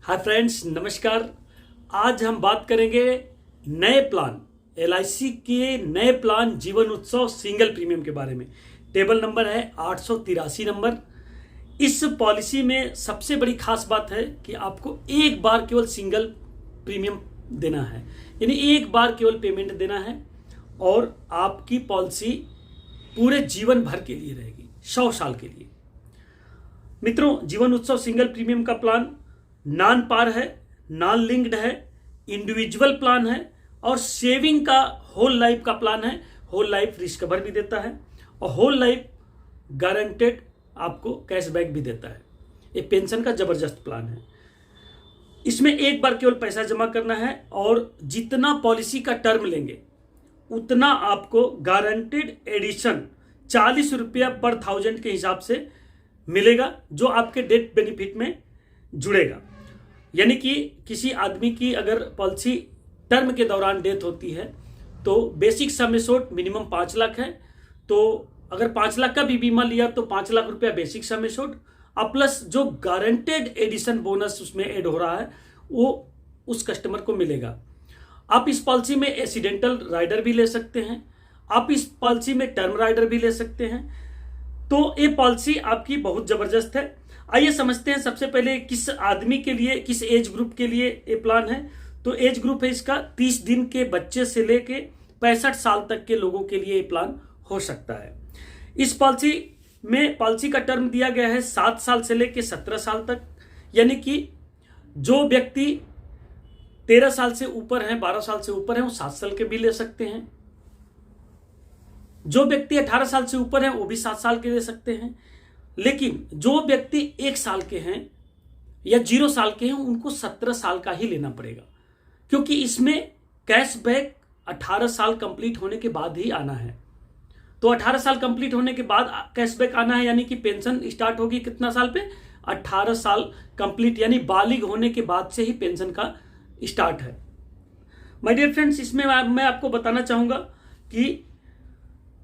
Hi friends, नमस्कार। आज हम बात करेंगे नए प्लान एलआईसी के नए प्लान जीवन उत्सव सिंगल प्रीमियम के बारे में। टेबल नंबर है 883 नंबर। इस पॉलिसी में सबसे बड़ी खास बात है कि आपको एक बार केवल सिंगल प्रीमियम देना है, यानी एक बार केवल पेमेंट देना है और आपकी पॉलिसी पूरे जीवन भर के लिए रहेगी, 100 साल के लिए। मित्रों, जीवन उत्सव सिंगल प्रीमियम का प्लान नॉन पार है, नॉन लिंक्ड है, इंडिविजुअल प्लान है और सेविंग का होल लाइफ का प्लान है। होल लाइफ रिस्क कवर भी देता है और होल लाइफ गारंटेड आपको कैशबैक भी देता है। ये पेंशन का जबरदस्त प्लान है। इसमें एक बार केवल पैसा जमा करना है और जितना पॉलिसी का टर्म लेंगे उतना आपको गारंटेड एडिशन 40 रुपया पर 1000 के हिसाब से मिलेगा, जो आपके डेथ बेनिफिट में जुड़ेगा। यानी कि किसी आदमी की अगर पॉलिसी टर्म के दौरान डेथ होती है तो basic sum assured minimum 5 lakh है। तो अगर 5 लाख का भी बीमा लिया तो 5 लाख रुपया बेसिक सम एश्योर्ड और प्लस जो गारंटेड एडिशन बोनस उसमें ऐड हो रहा है वो उस कस्टमर को मिलेगा। आप इस पॉलिसी में एक्सीडेंटल राइडर भी ले सकते हैं, आप इस पॉलिसी में टर्म राइडर भी ले सकते हैं। तो ये पॉलिसी आपकी बहुत जबरदस्त है। आइए समझते हैं सबसे पहले किस आदमी के लिए, किस एज ग्रुप के लिए ये प्लान है। तो एज ग्रुप है इसका 30 दिन के बच्चे से लेके 65 साल तक के लोगों के लिए ये प्लान हो सकता है। इस पॉलिसी में पॉलिसी का टर्म दिया गया है 7 साल से लेके 17 साल तक, यानी कि जो व्यक्ति 13 साल से ऊपर है, 12 साल से ऊपर है, वो 7 साल के भी ले सकते हैं। जो व्यक्ति 18 साल से ऊपर है वो भी 7 साल के ले सकते हैं। लेकिन जो व्यक्ति 1 साल के हैं या 0 साल के हैं उनको 17 साल का ही लेना पड़ेगा, क्योंकि इसमें कैशबैक 18 साल कंप्लीट होने के बाद ही आना है। तो 18 साल कंप्लीट होने के बाद कैशबैक आना है, यानी कि पेंशन स्टार्ट होगी कितना साल पे? 18 साल कंप्लीट, यानी बालिग होने के बाद से ही पेंशन का स्टार्ट है। माय डियर फ्रेंड्स, इसमें मैं आपको बताना चाहूंगा कि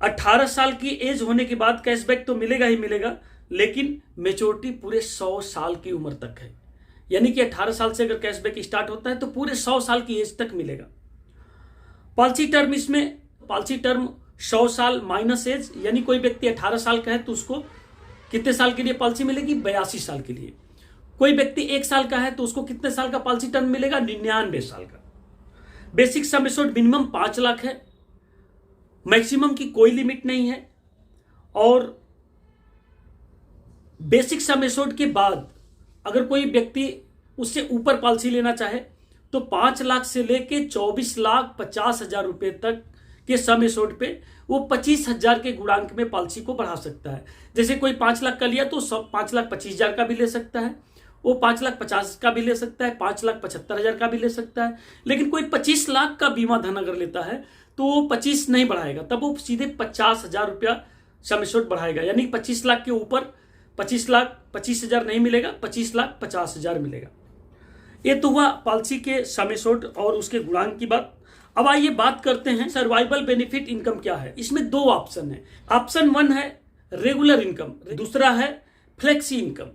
18 साल की एज होने के बाद कैशबैक तो मिलेगा ही मिलेगा, लेकिन मेच्योरिटी पूरे 100 साल की उम्र तक है। यानी कि 18 साल से अगर कैशबैक स्टार्ट होता है तो पूरे 100 साल की एज तक मिलेगा। पॉलिसी टर्म, इसमें पॉलिसी टर्म 100 साल माइनस एज, यानी कोई व्यक्ति 18 साल का है तो उसको कितने साल के लिए पॉलिसी मिलेगी? 82 साल के लिए। कोई व्यक्ति 1 साल का है तो उसको कितने साल का पॉलिसी टर्म मिलेगा? 99 साल का। Basic sum assured minimum 5 lakh है, मैक्सिमम की कोई लिमिट नहीं है। और बेसिक सम एश्योर्ड के बाद अगर कोई व्यक्ति उससे ऊपर पॉलिसी लेना चाहे तो 5 लाख से लेके 24,50,000 रुपए तक के सम एश्योर्ड पे वो 25,000 के गुणांक में पॉलिसी को बढ़ा सकता है। जैसे कोई 5 लाख का लिया तो 5,25,000 का भी ले सकता है, वो 5,50,000 का भी ले सकता है, 5,75,000 का भी ले सकता है। लेकिन कोई 25 लाख का बीमा धन अगर लेता है तो वो 25 नहीं बढ़ाएगा, तब वो सीधे 50,000 रुपया सम एश्योर्ड बढ़ाएगा। यानी 25 लाख के ऊपर 25,25,000 नहीं मिलेगा, 25,50,000 मिलेगा। ये तो हुआ पॉलिसी के सम एश्योर्ड और उसके गुणांक की बात। अब आइए बात करते हैं सर्वाइवल बेनिफिट इनकम क्या है। इसमें 2 ऑप्शन है। ऑप्शन 1 है रेगुलर इनकम, दूसरा है फ्लेक्सी इनकम।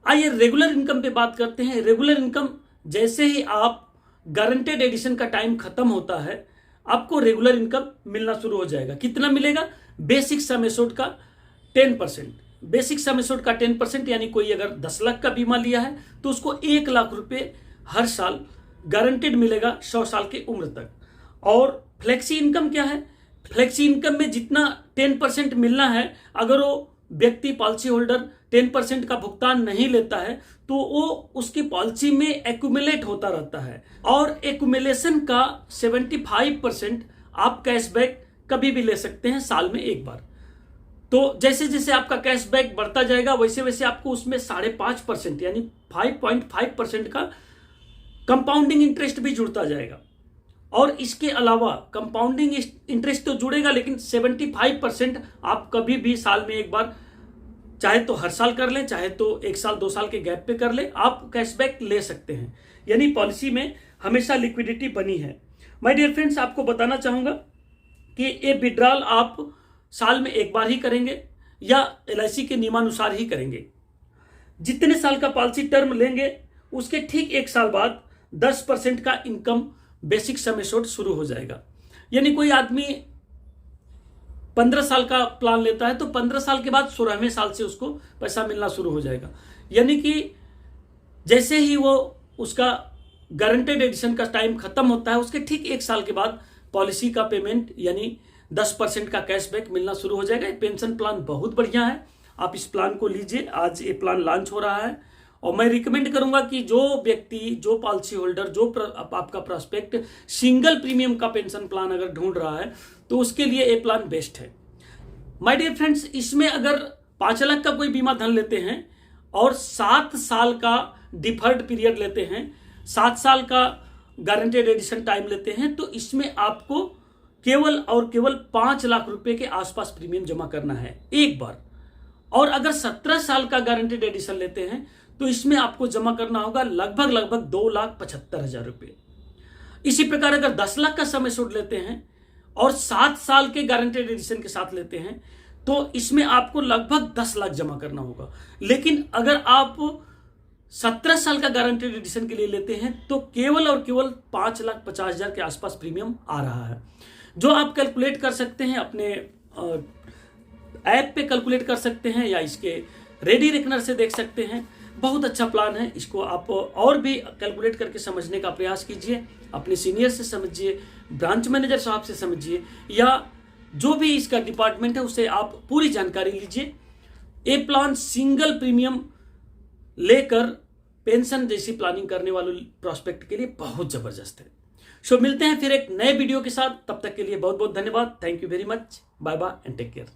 आइए रेगुलर इनकम पे बात करते हैं। रेगुलर इनकम, जैसे ही आप गारंटेड एडिशन का टाइम खत्म होता है आपको रेगुलर इनकम मिलना शुरू हो जाएगा। कितना मिलेगा? बेसिक सम एश्योर्ड का 10%। बेसिक सम एश्योर्ड का 10%, यानी कोई अगर 10 लाख का बीमा लिया है तो उसको 1 लाख रुपए हर साल गारंटेड मिलेगा 100 साल की उम्र तक। और फ्लेक्सी इनकम क्या है? फ्लेक्सी इनकम में जितना 10% मिलना है, अगर वो व्यक्ति पॉलिसी होल्डर 10% का भुगतान नहीं लेता है तो वो उसकी पॉलिसी में एक्यूमुलेट होता रहता है और एक्यूमुलेशन का 75% आप कैशबैक कभी भी ले सकते हैं, साल में एक बार। तो जैसे जैसे आपका कैशबैक बढ़ता जाएगा वैसे वैसे आपको उसमें 5.5% यानी 5.5% का कंपाउंडिंग इंटरेस्ट भी जुड़ता जाएगा। और इसके अलावा कंपाउंडिंग इंटरेस्ट तो जुड़ेगा, लेकिन 75% आप कभी भी साल में एक बार, चाहे तो हर साल कर लें, चाहे तो 1 साल 2 साल के गैप पे कर लें, आप कैशबैक ले सकते हैं। यानी पॉलिसी में हमेशा लिक्विडिटी बनी है। माय डियर फ्रेंड्स, आपको बताना चाहूंगा कि ये विड्रॉल आप साल में एक बार ही करेंगे या एलआईसी के नियमानुसार ही करेंगे। जितने साल का पॉलिसी टर्म लेंगे उसके ठीक 1 साल बाद 10% का इनकम बेसिक सम एश्योर्ड शुरू हो जाएगा। यानी कोई आदमी 15 साल का प्लान लेता है तो 15 साल के बाद 16वें साल से उसको पैसा मिलना शुरू हो जाएगा। यानी कि जैसे ही वो उसका गारंटेड एडिशन का टाइम खत्म होता है, उसके ठीक 1 साल के बाद पॉलिसी का पेमेंट यानी 10% का कैशबैक मिलना शुरू हो जाएगा। पेंशन प्लान बहुत बढ़िया है, आप इस प्लान को लीजिए। आज ये प्लान लॉन्च हो रहा है और मैं रिकमेंड करूंगा कि जो व्यक्ति, जो पॉलिसी होल्डर, जो आपका प्रोस्पेक्ट सिंगल प्रीमियम का पेंशन प्लान अगर ढूंढ रहा है तो उसके लिए ये प्लान बेस्ट है। माय डियर फ्रेंड्स, इसमें अगर 5 लाख का कोई बीमा धन लेते हैं और 7 साल का डिफर्ड पीरियड लेते हैं, 7 साल का गारंटेड एडिशन टाइम लेते हैं, तो इसमें आपको केवल और केवल 5 लाख रुपए के आसपास प्रीमियम जमा करना है एक बार। और अगर 17 साल का गारंटेड एडिशन लेते हैं तो इसमें आपको जमा करना होगा लगभग 2,75,000 रुपए। इसी प्रकार अगर 10 लाख का सम एश्योर्ड लेते हैं और 7 साल के गारंटेड एडिशन के साथ लेते हैं तो इसमें आपको लगभग 10 लाख जमा करना होगा। लेकिन अगर आप 17 साल का गारंटेड एडिशन के लिए लेते हैं तो केवल और केवल 5,50,000 के आसपास प्रीमियम आ रहा है, जो आप कैलकुलेट कर सकते हैं, अपने ऐप पे कैलकुलेट कर सकते हैं या इसके रेडी रेकनर से देख सकते हैं। बहुत अच्छा प्लान है, इसको आप और भी कैलकुलेट करके समझने का प्रयास कीजिए, अपने सीनियर से समझिए, ब्रांच मैनेजर साहब से समझिए, या जो भी इसका डिपार्टमेंट है उससे आप पूरी जानकारी लीजिए। ये प्लान सिंगल प्रीमियम लेकर पेंशन जैसी प्लानिंग करने वालों प्रोस्पेक्ट के लिए बहुत जबरदस्त है। सो मिलते हैं फिर एक नए वीडियो के साथ, तब तक के लिए बहुत बहुत धन्यवाद। Thank you very much, bye bye and take care.